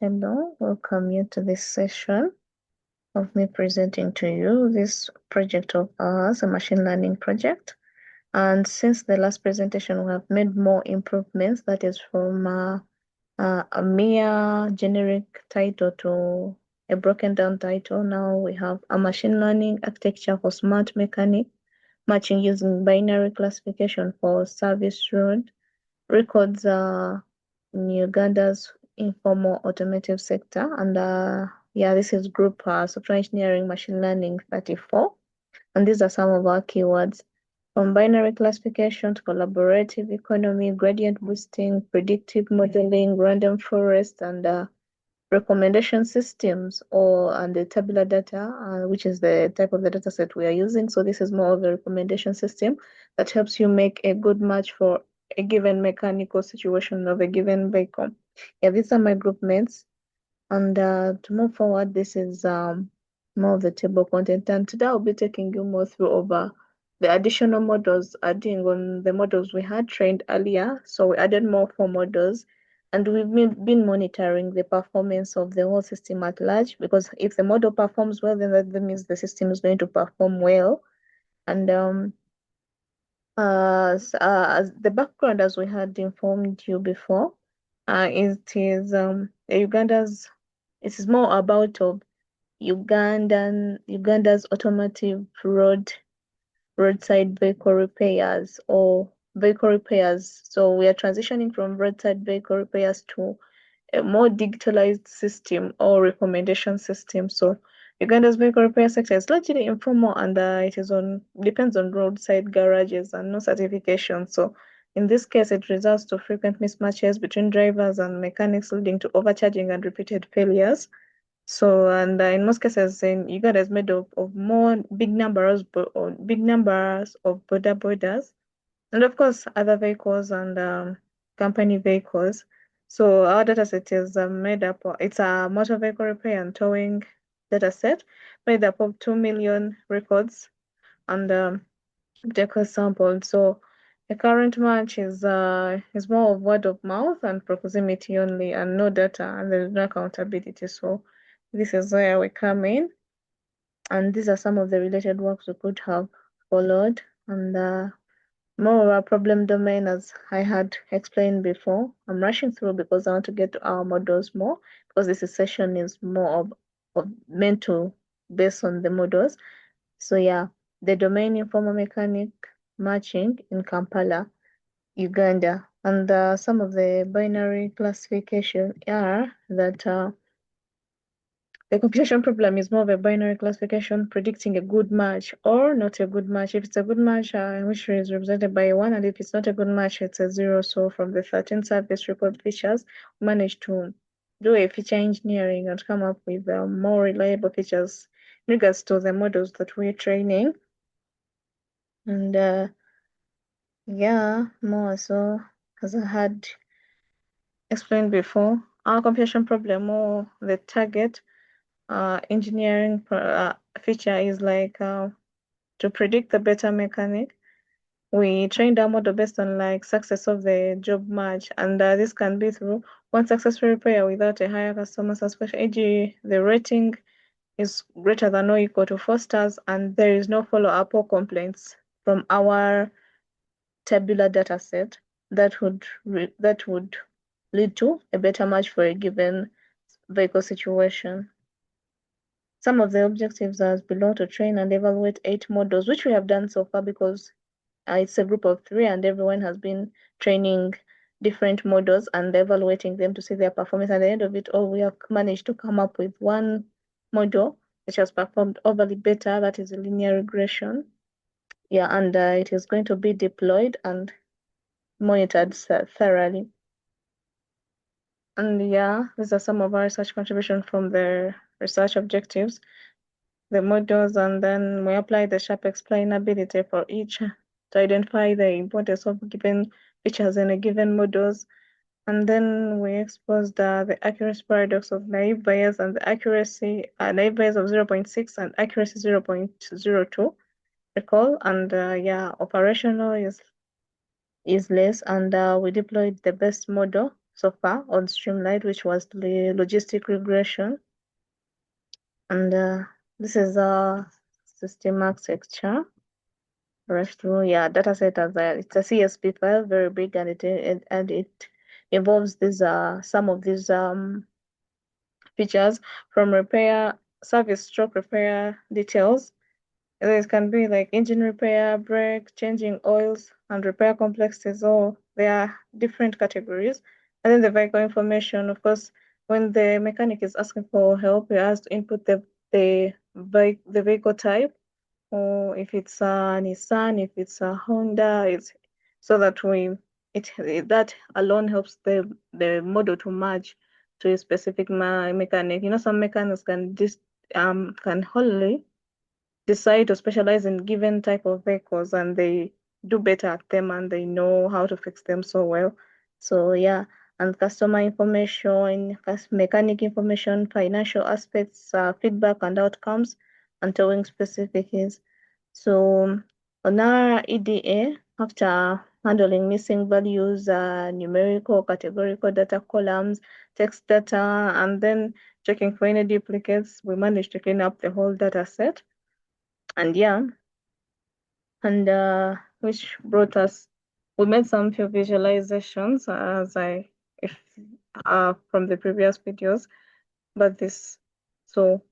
Hello, welcome you to this session of me presenting to you this project of ours, a machine learning project. And since the last presentation, we have made more improvements, that is from a mere generic title to a broken down title. Now we have a machine learning architecture for smart mechanic, matching using binary classification for service road records in Uganda's informal automotive sector. And yeah, this is group software engineering machine learning 34. And these are some of our keywords: from binary classification to collaborative economy, gradient boosting, predictive modeling, random forest, and recommendation systems, and the tabular data, which is the type of the data set we are using. So this is more of a recommendation system that helps you make a good match for a given mechanical situation of a given vehicle. Yeah, these are my group mates. And to move forward, this is more of the table content. And today I'll be taking you more through over the additional models, adding on the models we had trained earlier. So we added more 4 models, and we've been monitoring the performance of the whole system at large, because if the model performs well, then that means the system is going to perform well. And as the background, as we had informed you before, it is Uganda's. It is more about of Uganda's automotive roadside vehicle repairs or vehicle repairs. So we are transitioning from roadside vehicle repairs to a more digitalized system or recommendation system. So Uganda's vehicle repair sector is largely informal, and depends on roadside garages and no certification. So in this case, it results to frequent mismatches between drivers and mechanics, leading to overcharging and repeated failures. So, and in most cases, in Uganda is made of more big numbers of border borders, and of course other vehicles and company vehicles. So our data set is it's a motor vehicle repair and towing data set made up of 2 million records and vehicle samples. So the current match is more of word of mouth and proximity only, and no data, and there is no accountability. So this is where we come in, and these are some of the related works we could have followed. And more of our problem domain, as I had explained before. I'm rushing through because I want to get to our models more, because this session is more of meant to based on the models. So yeah, the domain informal mechanic matching in Kampala, Uganda. And some of the binary classification are that the computation problem is more of a binary classification predicting a good match or not a good match. If it's a good match, which is represented by a 1, and if it's not a good match, it's a 0. So from the 13 service record features, we managed to do a feature engineering and come up with more reliable features in regards to the models that we're training. And yeah, more so, as I had explained before, our computation problem, or the target engineering feature, is like to predict the better mechanic. We trained our model based on like success of the job match, and this can be through one successful repair without a higher customer satisfaction, e.g. the rating is greater than or equal to 4 stars, and there is no follow-up or complaints from our tabular data set that would lead to a better match for a given vehicle situation. Some of the objectives are as below: to train and evaluate 8 models, which we have done so far, because it's a group of 3 and everyone has been training different models and evaluating them to see their performance. At the end of it all, we have managed to come up with one model which has performed overly better, that is a linear regression. Yeah, and it is going to be deployed and monitored thoroughly. And yeah, these are some of our research contributions from the research objectives, the models, and then we apply the sharp explainability for each to identify the importance of given features in a given models. And then we exposed the accuracy paradox of naive bias, and the naive bias of 0.6 and accuracy 0.02 recall. And yeah, operational is less, and we deployed the best model so far on Streamlight, which was the logistic regression. And this is a system architecture. Right through, yeah, dataset as it's a CSV file, very big, and it involves these some of these features from repair, service stroke repair details. It can be like engine repair, brake, changing oils, and repair complexities. All there are different categories. And then the vehicle information, of course, when the mechanic is asking for help, he has to input the vehicle type, or if it's a Nissan, if it's a Honda, it's so that that alone helps the model to match to a specific mechanic. You know, some mechanics can wholly decide to specialize in given type of vehicles, and they do better at them, and they know how to fix them so well. So yeah, and customer information, mechanic information, financial aspects, feedback and outcomes, and towing specifics. So on our EDA, after handling missing values, numerical, categorical data columns, text data, and then checking for any duplicates, we managed to clean up the whole data set. And yeah, and which brought us, we made some few visualizations as I, if from the previous videos, but this, so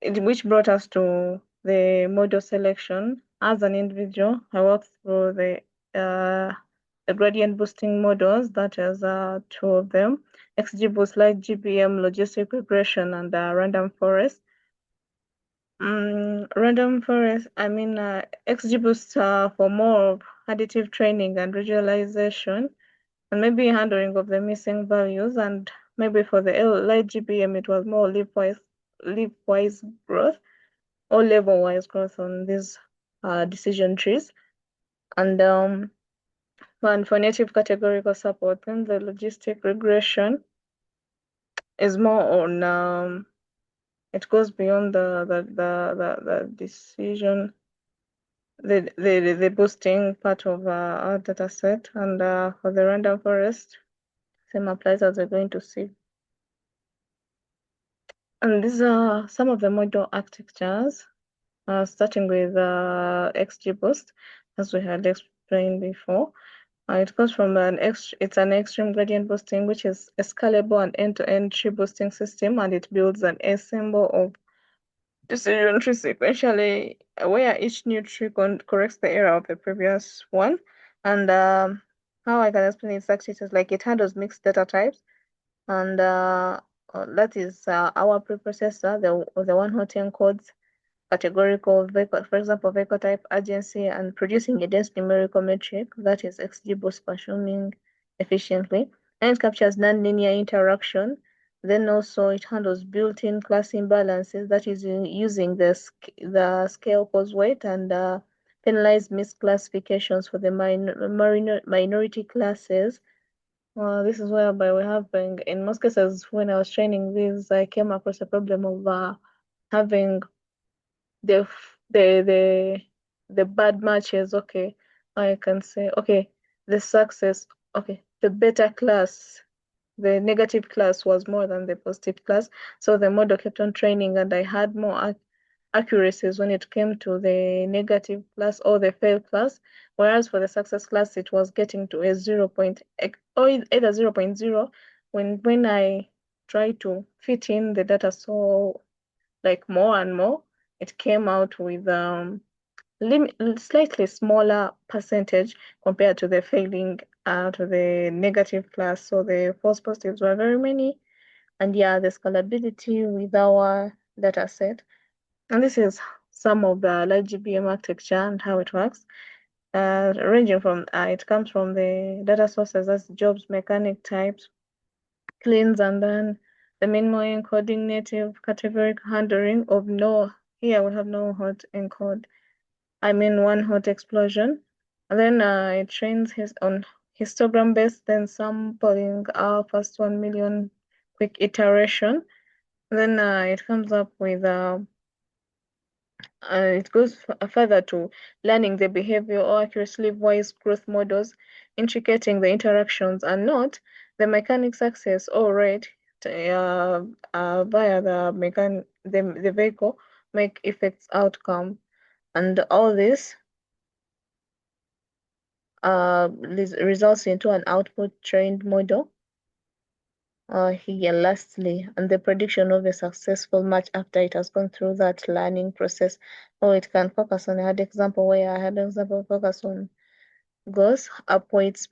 which brought us to the model selection. As an individual, I worked through the gradient boosting models, that is two of them, XGBoost, Light GBM, logistic regression, and random forest. Random forest, I mean, XGBoost for more of additive training and visualization, and maybe handling of the missing values, and maybe for the Light GBM, it was more leaf-wise growth or level-wise growth on these decision trees. And for native categorical support, then the logistic regression is more on it goes beyond the decision, the boosting part of our data set. And for the random forest, same applies as we're going to see. And these are some of the model architectures, starting with XGBoost, as we had explained before. It goes from it's an extreme gradient boosting, which is a scalable and end-to-end tree boosting system, and it builds an assemble of decision tree sequentially, where each new tree corrects the error of the previous one. And how I can explain it is like it handles mixed data types, and that is our preprocessor, the one who encodes categorical vehicle, for example, vehicle type, agency, and producing a dense numerical metric that is XGBoost consuming efficiently. And it captures nonlinear interaction. Then also it handles built-in class imbalances, that is using the scale cause weight, and penalize misclassifications for the minority classes. This is whereby we have been, in most cases, when I was training this, I came across a problem of having the the the the bad matches. Okay, I can say, okay, the success, okay, the better class, the negative class was more than the positive class, so the model kept on training, and I had more accuracies when it came to the negative class or the fail class, whereas for the success class it was getting to a 0 point, or either 0.0, when I tried to fit in the data, so like more and more, it came out with slightly smaller percentage compared to the failing to the negative class. So the false positives were very many. And yeah, the scalability with our data set. And this is some of the large GBM architecture and how it works. Ranging from, it comes from the data sources as jobs, mechanic types, cleans, and then the minimal encoding, native categorical handling of no, here we have no hot encode, I mean one hot explosion. And then it trains on histogram based, then sampling our first 1 million quick iteration. Then it comes up with it goes further to learning the behavior or accuracy wise growth models, intricating the interactions and not. the mechanic success or rate via the vehicle make effects outcome, and all this results into an output trained model. Here, lastly, and the prediction of a successful match after it has gone through that learning process. Or it can focus on, I had example where I had example focus on goes upwards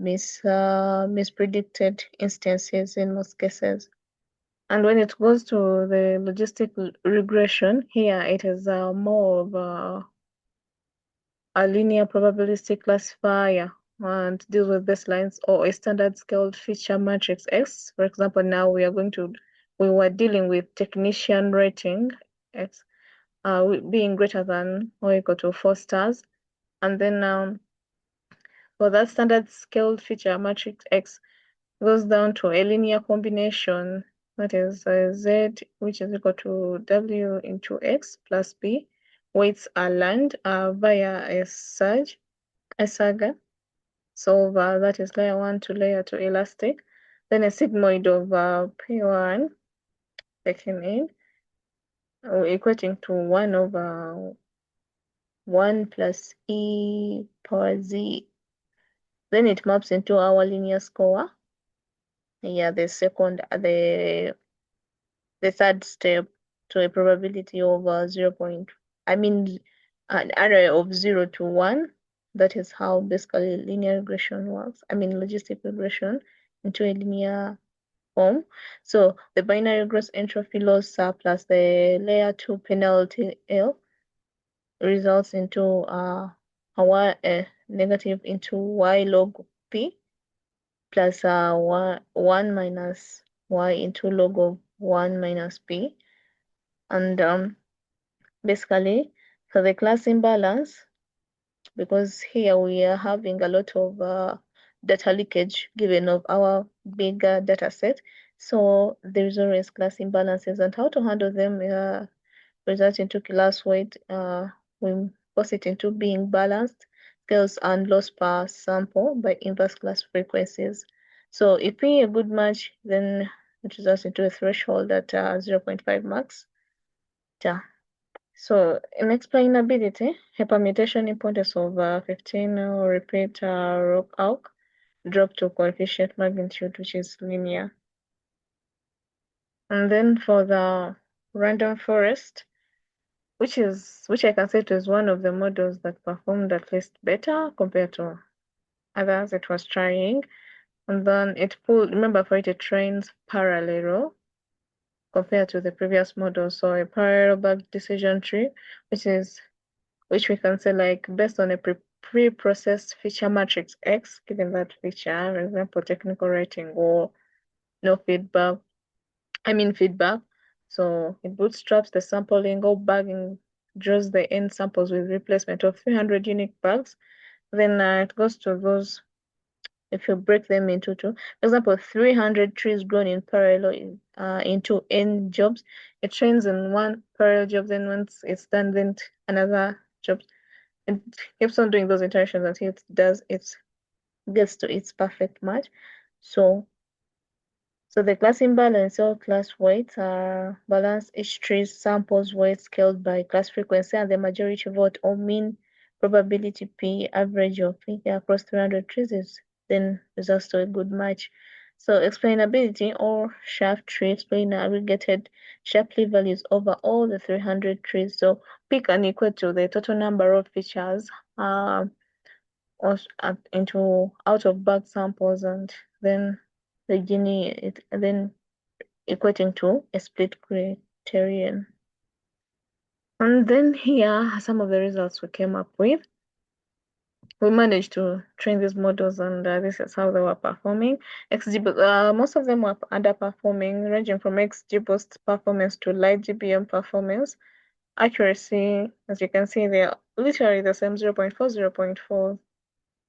mispredicted instances in most cases. And when it goes to the logistic regression, here it is more of a linear probabilistic classifier and deals with baselines or a standard scaled feature matrix X. For example, now we were dealing with technician rating X being greater than or equal to 4 stars. And then for that standard scaled feature matrix X goes down to a linear combination, that is Z, which is equal to W into X plus B. Weights are learned via a saga. So that is layer 1 to layer 2 elastic. Then a sigmoid of P1 taken in, equating to 1 over 1 plus E power Z. Then it maps into our linear score. Yeah, the third step to a probability of 0. I mean, an array of 0 to 1. That is how basically linear regression works. I mean, logistic regression into a linear form. So the binary gross entropy loss plus the layer 2 penalty L results into a negative into y log p plus 1 minus y into log of 1 minus p. And basically, for the class imbalance, because here we are having a lot of data leakage given of our bigger data set, so there's always class imbalances, and how to handle them result into class weight. We force it into being balanced scales and loss per sample by inverse class frequencies. So if we a good match, then it results into a threshold at 0.5 max. Yeah. So in explainability, a permutation importance of 15 or repeat arc drop to coefficient magnitude, which is linear. And then for the random forest, which I can say is one of the models that performed at least better compared to others it was trying. And then it pulled, remember for it trains parallel compared to the previous model. So a parallel back decision tree, which we can say like based on a pre-processed feature matrix X, given that feature, for example, technical rating or no feedback. Feedback. So it bootstraps the sampling or bagging, draws the end samples with replacement of 300 unique bags. Then it goes to those, if you break them into two, for example, 300 trees grown in parallel into n jobs. It trains in one parallel job, then once it's done, then another job. It keeps on doing those iterations until it gets to its perfect match. So the class imbalance or class weights are balanced each tree's samples weight scaled by class frequency and the majority vote or mean probability P average of P across 300 trees is then results to a good match. So explainability or shaft tree explain aggregated Shapley values over all the 300 trees. So P can equal to the total number of features or into out of bag samples, and then the Gini then equating to a split criterion. And then here are some of the results we came up with. We managed to train these models, and this is how they were performing. Most of them were underperforming, ranging from XGBoost performance to light GBM performance. Accuracy, as you can see, they're literally the same 0.4, 0.4,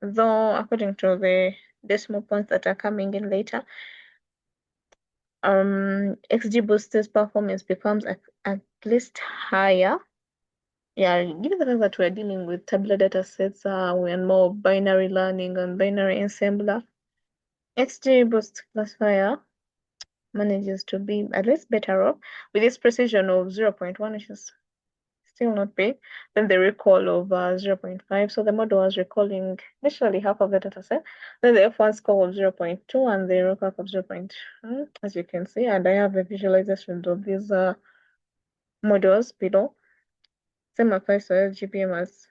though according to the decimal points that are coming in later, XGBoost's performance becomes at least higher. Yeah, given the fact that we're dealing with tabular data sets, we're more binary learning and binary ensembler. XGBoost classifier manages to be at least better off with this precision of 0.1, which is still not big, then the recall of 0.5. So the model was recalling literally half of the data set. Then the F1 score of 0.2 and the recall of 0.2, as you can see. And I have a visualization of these models below. Same applies to GPM as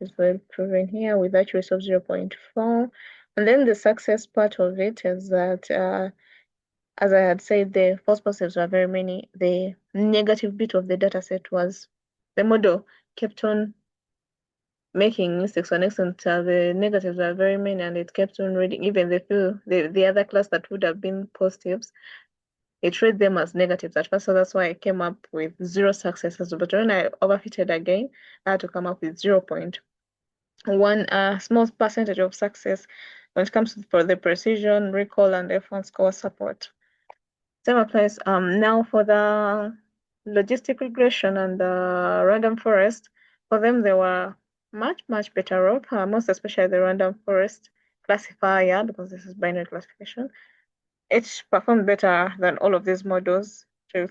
is well proven here with accuracy of 0.4. And then the success part of it is that as I had said, the false positives were very many. The negative bit of the data set was the model kept on making mistakes on extent. The negatives were very many, and it kept on reading. Even the other class that would have been positives, it read them as negatives at first. So that's why I came up with 0 successes. But when I overfitted again, I had to come up with 0.1 small percentage of success when it comes to for the precision, recall, and F1 score support. Same applies now for the logistic regression and the random forest. For them, they were much better off, most especially the random forest classifier, because this is binary classification. It performed better than all of these models. So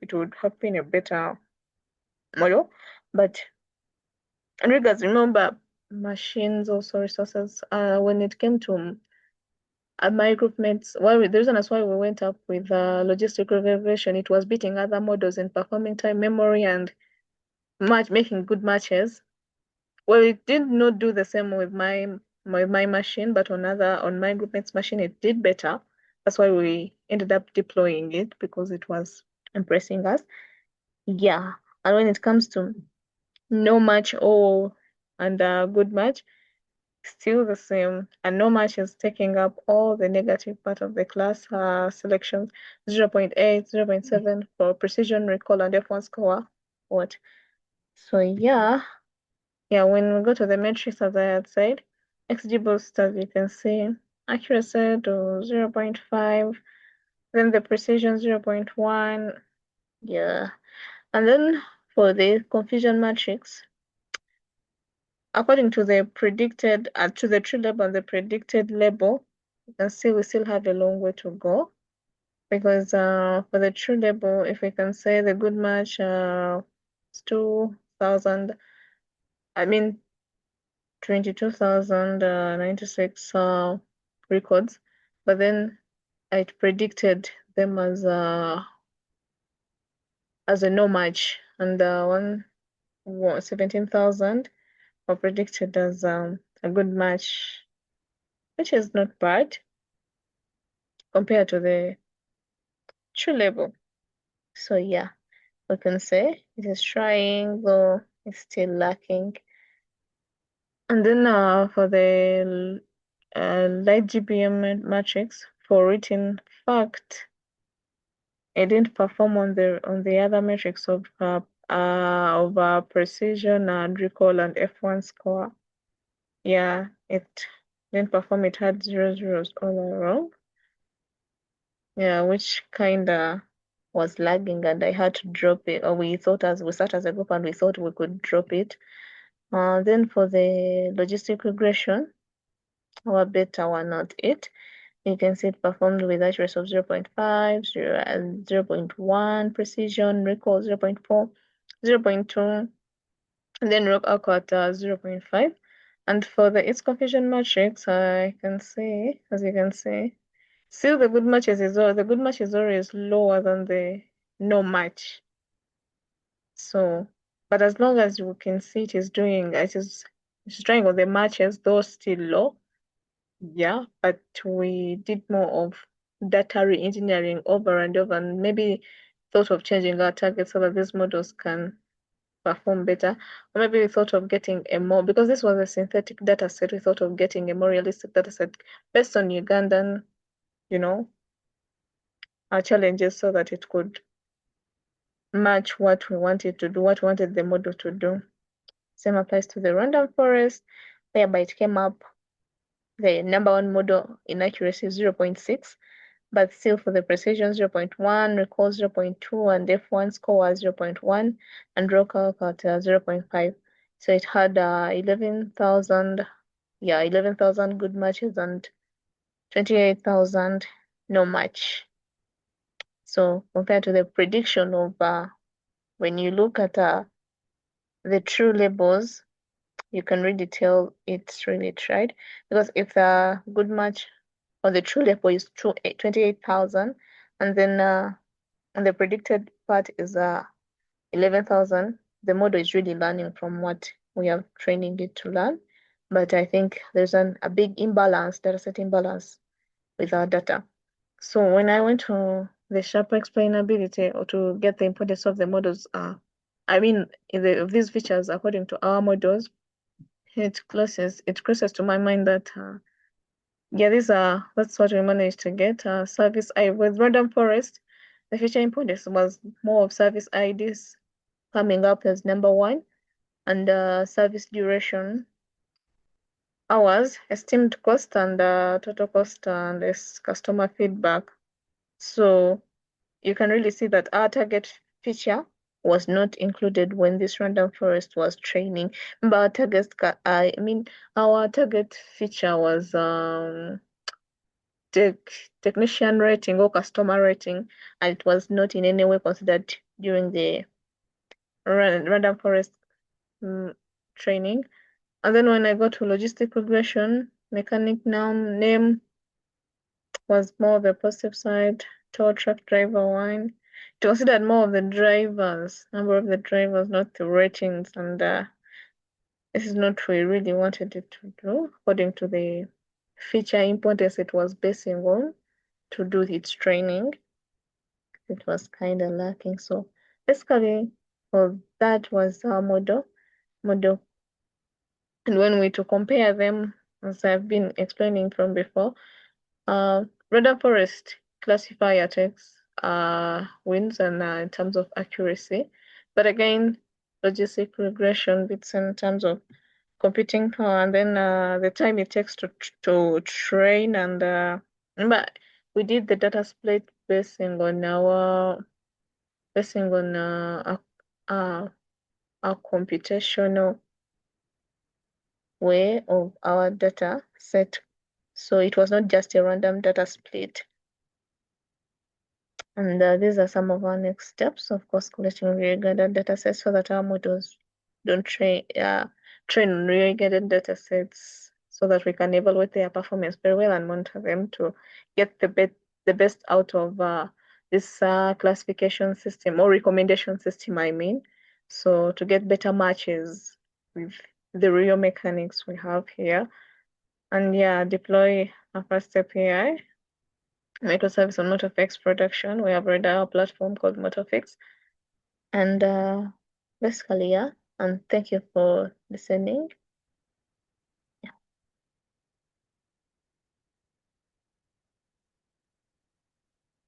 it would have been a better model. But in regards, remember, machines also resources. When it came to my group mates, the reason that's why we went up with logistic regression, it was beating other models in performing time, memory, and making good matches. Well, it did not do the same with my machine, but on my group mates machine, it did better. That's why we ended up deploying it because it was impressing us. Yeah, and when it comes to no match or and good match, still the same, and no match is taking up all the negative part of the class selections 0.8, 0.7 for precision, recall, and F1 score. What? So yeah, when we go to the matrix, as I had said, XGBoost, as you can see, accuracy to 0.5, then the precision 0.1, yeah. And then for the confusion matrix, according to the predicted, to the true label and the predicted label, you can see we still have a long way to go. Because for the true label, if we can say the good match is 2,000, I mean 22,096 records, but then it predicted them as a no match, and 17,000 were predicted as a good match, which is not bad compared to the true label. So yeah, we can say it is trying, though it's still lacking. And then for the light GPM matrix for written fact, it didn't perform on the other metrics of precision and recall and F1 score. Yeah, it didn't perform. It had 0 zeros all around. Yeah, which kinda was lagging, and I had to drop it. Or we sat as a group and we thought we could drop it. Then for the logistic regression, our beta were not it. You can see it performed with accuracy of 0.5, 0.1, precision, recall 0.4, 0.2, and then rock out at 0.5. And for its confusion matrix, I can see, as you can see, still the good match is always lower than the no match. So, but as long as you can see it's trying on the matches, though still low. Yeah, but we did more of data re-engineering over and over, and maybe thought of changing our targets so that these models can perform better. Or maybe we thought of getting because this was a synthetic data set, we thought of getting a more realistic data set based on Ugandan, you know, our challenges so that it could match what we wanted to do, what we wanted the model to do. Same applies to the random forest, whereby it came up the number one model in accuracy 0.6. But still for the precision 0.1, recall 0.2, and F1 score was 0.1, and raw calc at 0.5. So it had 11,000 good matches and 28,000, no match. So compared to the prediction of when you look at the true labels, you can really tell it's really tried. Because if the good match or the true label is 28,000, and then and the predicted part is 11,000, the model is really learning from what we are training it to learn. But I think there's a big imbalance, data set imbalance with our data. So when I went to the sharp explainability or to get the importance of the models, I mean, these features according to our models, it crosses to my mind that yeah, that's what we managed to get. Service I with random forest, the feature importance was more of service IDs coming up as number one, and service duration, hours, esteemed cost, and total cost, and this customer feedback. So you can really see that our target feature was not included when this random forest was training. But our target feature was technician rating or customer rating, and it was not in any way considered during the random forest training. And then when I got to logistic regression, mechanic name was more of a positive side, tow truck driver one. It considered more of the drivers, number of the drivers, not the ratings. And this is not what we really wanted it to do, according to the feature importance it was basing on to do its training. It was kind of lacking. So basically, well, that was our model. And when we to compare them, as I've been explaining from before, Radar Forest classifier takes wins and in terms of accuracy, but again, logistic regression bits in terms of computing power, and then the time it takes to train, and but we did the data split basing on our computational way of our data set. So it was not just a random data split. And these are some of our next steps. Of course, collecting reaggregated data sets so that our models don't train on reaggregated data sets so that we can evaluate their performance very well and monitor them to get the best out of this classification system or recommendation system, I mean. So to get better matches with the real mechanics we have here. And yeah, deploy a first API microservice on MotoFX production. We have read our platform called MotoFix. And basically, yeah. And thank you for listening.